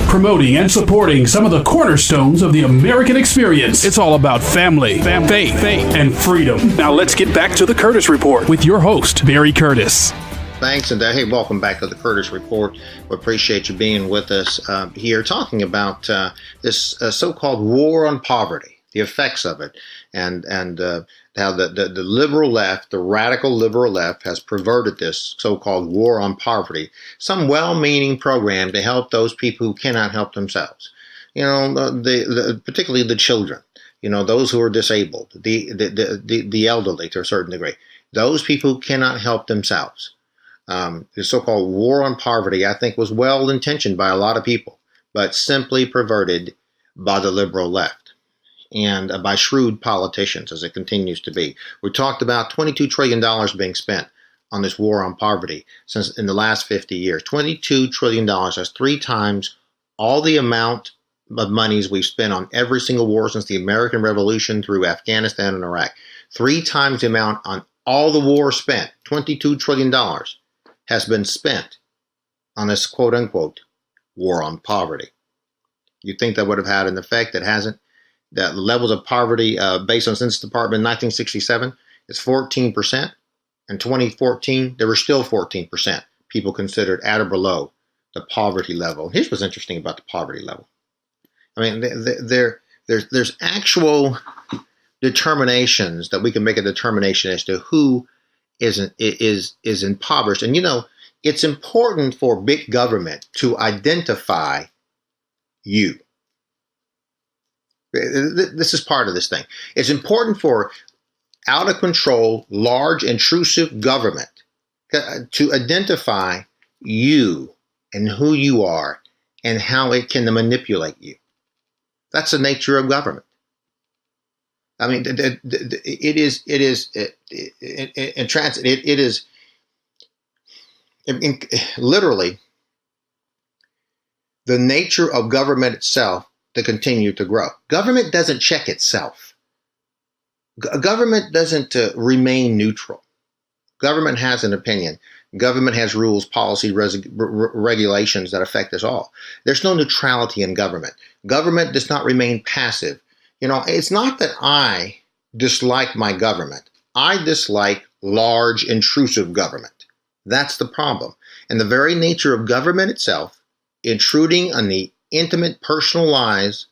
promoting and supporting some of the cornerstones of the American experience. It's all about family, faith, and freedom. Now let's get back to the Curtis Report with your host, Barry Curtis. Thanks, and hey, welcome back to the Curtis Report. We appreciate you being with us here, talking about this so-called war on poverty, the effects of it, and how the liberal left, the radical liberal left, has perverted this so-called war on poverty, some well-meaning program to help those people who cannot help themselves. You know, particularly the children. You know, those who are disabled, the elderly to a certain degree, those people who cannot help themselves. The so-called war on poverty, I think, was well-intentioned by a lot of people, but simply perverted by the liberal left and by shrewd politicians, as it continues to be. We talked about $22 trillion being spent on this war on poverty since in the last 50 years. $22 trillion, that's 3 times all the amount of monies we've spent on every single war since the American Revolution through Afghanistan and Iraq. 3 times the amount on all the war spent, $22 trillion. Has been spent on this quote-unquote war on poverty. You'd think that would have had an effect. It hasn't. The levels of poverty based on Census Department in 1967 is 14%. In 2014, there were still 14% people considered at or below the poverty level. Here's what's interesting about the poverty level. I mean, there's actual determinations that we can make a determination as to who is impoverished. And, you know, it's important for big government to identify you. This is part of this thing. It's important for out of control, large, intrusive government to identify you and who you are and how it can manipulate you. That's the nature of government. I mean, it is in transit. It is literally the nature of government itself to continue to grow. Government doesn't check itself. Government doesn't remain neutral. Government has an opinion. Government has rules, policy, regulations that affect us all. There's no neutrality in government. Government does not remain passive. You know, it's not that I dislike my government. I dislike large, intrusive government. That's the problem. And the very nature of government itself, intruding on the intimate personal lives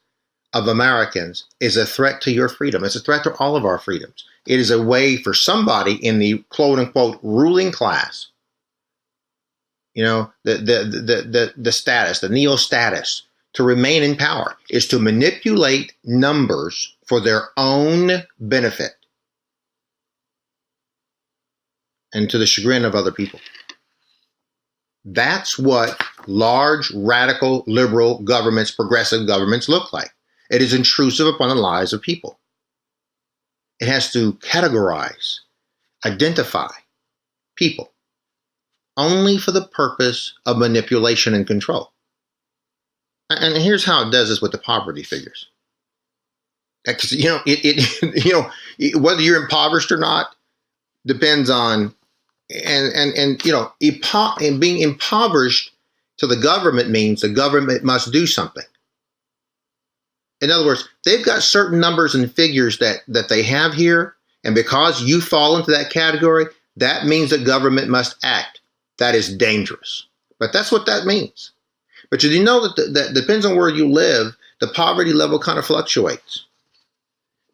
of Americans, is a threat to your freedom. It's a threat to all of our freedoms. It is a way for somebody in the quote-unquote ruling class, you know, the status, the neo-status, to remain in power is to manipulate numbers for their own benefit and to the chagrin of other people. That's what large, radical, liberal governments, progressive governments look like. It is intrusive upon the lives of people. It has to categorize, identify people only for the purpose of manipulation and control. And here's how it does this with the poverty figures. Because, you know, whether you're impoverished or not depends on, and you know, and being impoverished to the government means the government must do something. In other words, they've got certain numbers and figures that they have here, and because you fall into that category, that means the government must act. That is dangerous. But that's what that means. But you know that depends on where you live, the poverty level kind of fluctuates.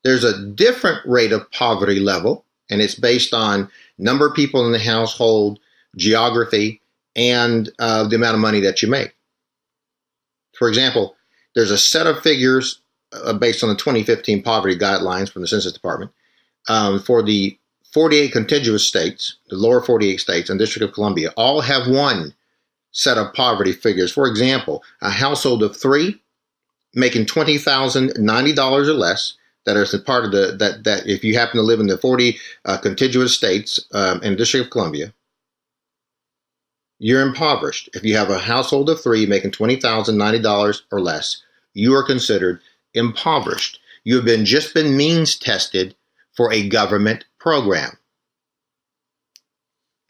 There's a different rate of poverty level, and it's based on number of people in the household, geography, and the amount of money that you make. For example, there's a set of figures based on the 2015 poverty guidelines from the Census Department for the 48 contiguous states, the lower 48 states and District of Columbia, all have one set of poverty figures. For example, a household of 3 making $20,090 or less, that is a part of that if you happen to live in the 40 contiguous states and District of Columbia, you're impoverished. If you have a household of 3 making $20,090 or less, you are considered impoverished. You have just been means tested for a government program.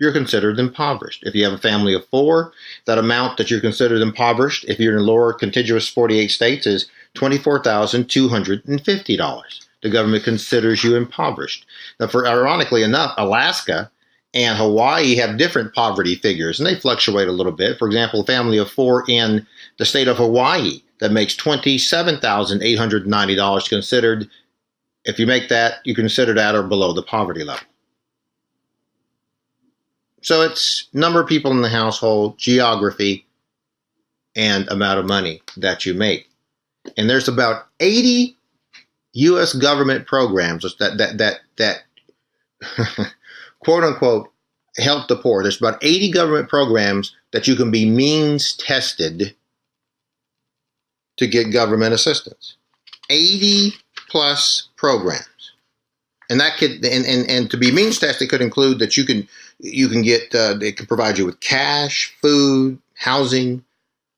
you're considered impoverished. If you have a family of 4, that amount that you're considered impoverished, if you're in lower contiguous 48 states, is $24,250. The government considers you impoverished. Now, ironically enough, Alaska and Hawaii have different poverty figures, and they fluctuate a little bit. For example, a family of 4 in the state of Hawaii that makes $27,890 considered, if you make that, you consider that or below the poverty level. So it's number of people in the household, geography, and amount of money that you make. And there's about 80 U.S. government programs that quote unquote help the poor. There's about 80 government programs that you can be means tested to get government assistance. 80 plus programs. And that could, and to be means tested could include that you can get, they can provide you with cash, food, housing,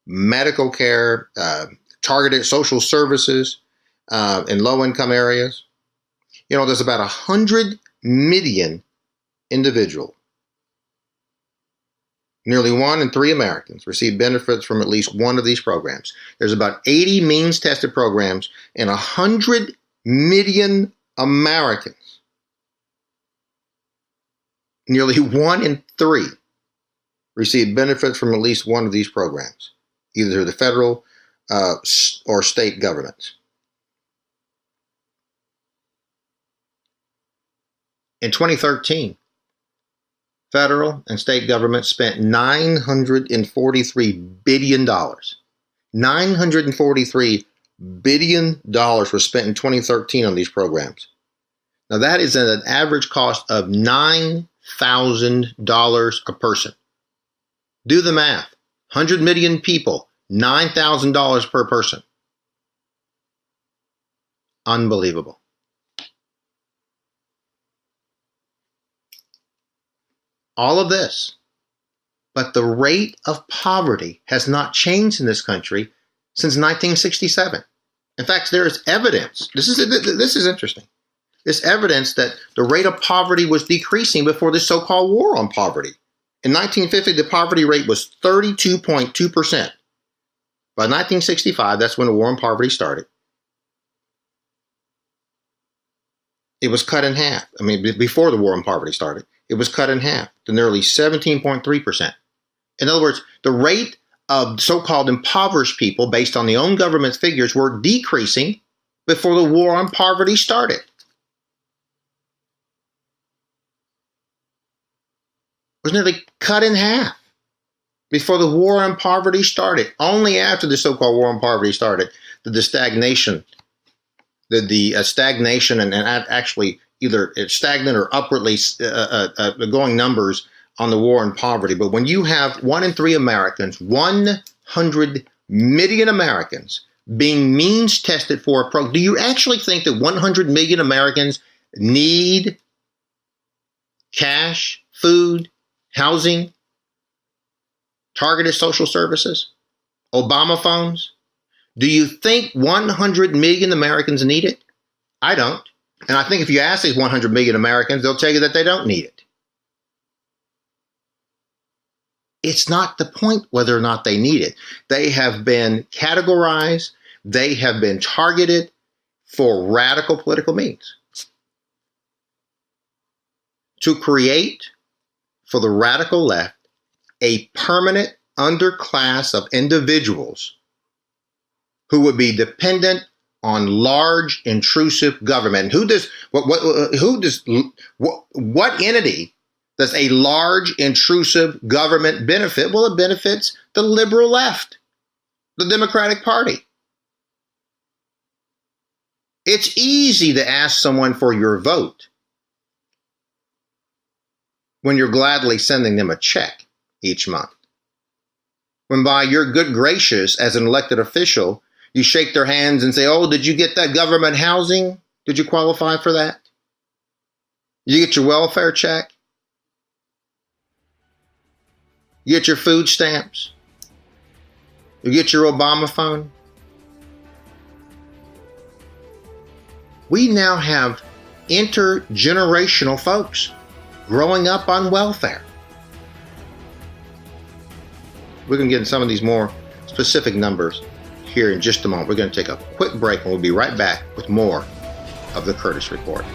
medical care, targeted social services in low-income areas. You know, there's about 100 million individuals. Nearly 1 in 3 Americans receive benefits from at least one of these programs. There's about 80 means-tested programs and 100 million Americans. Nearly 1 in 3 receive benefits from at least one of these programs, either the federal or state governments. In 2013, federal and state governments spent $943 billion. $943 billion was spent in 2013 on these programs. Now that is at an average cost of $9,000 a person. Do the math. 100 million people, $9,000 per person. Unbelievable. All of this, but the rate of poverty has not changed in this country since 1967. In fact, there is evidence. This is interesting. There's evidence that the rate of poverty was decreasing before the so-called war on poverty. In 1950, the poverty rate was 32.2%. By 1965, that's when the war on poverty started. It was cut in half. I mean, before the war on poverty started, it was cut in half to nearly 17.3%. In other words, the rate of so-called impoverished people, based on the own government's figures, were decreasing before the war on poverty started. It was nearly cut in half before the war on poverty started. Only after the so-called war on poverty started did the stagnation, stagnation and actually either it's stagnant or upwardly going numbers on the war on poverty. But when you have 1 in 3 Americans, 100 million Americans being means tested for a program, do you actually think that 100 million Americans need cash, food, housing, targeted social services, Obama phones? Do you think 100 million Americans need it? I don't. And I think if you ask these 100 million Americans, they'll tell you that they don't need it. It's not the point whether or not they need it. They have been categorized. They have been targeted for radical political means. To create for the radical left a permanent underclass of individuals who would be dependent on large, intrusive government. What entity does a large, intrusive government benefit? Well, it benefits the liberal left, the Democratic Party. It's easy to ask someone for your vote when you're gladly sending them a check each month. When by your good gracious as an elected official, you shake their hands and say, oh, did you get that government housing? Did you qualify for that? Did you get your welfare check? You get your food stamps? You get your Obama phone? We now have intergenerational folks growing up on welfare. We're going to get into some of these more specific numbers here in just a moment. We're going to take a quick break, and we'll be right back with more of the Curtis Report.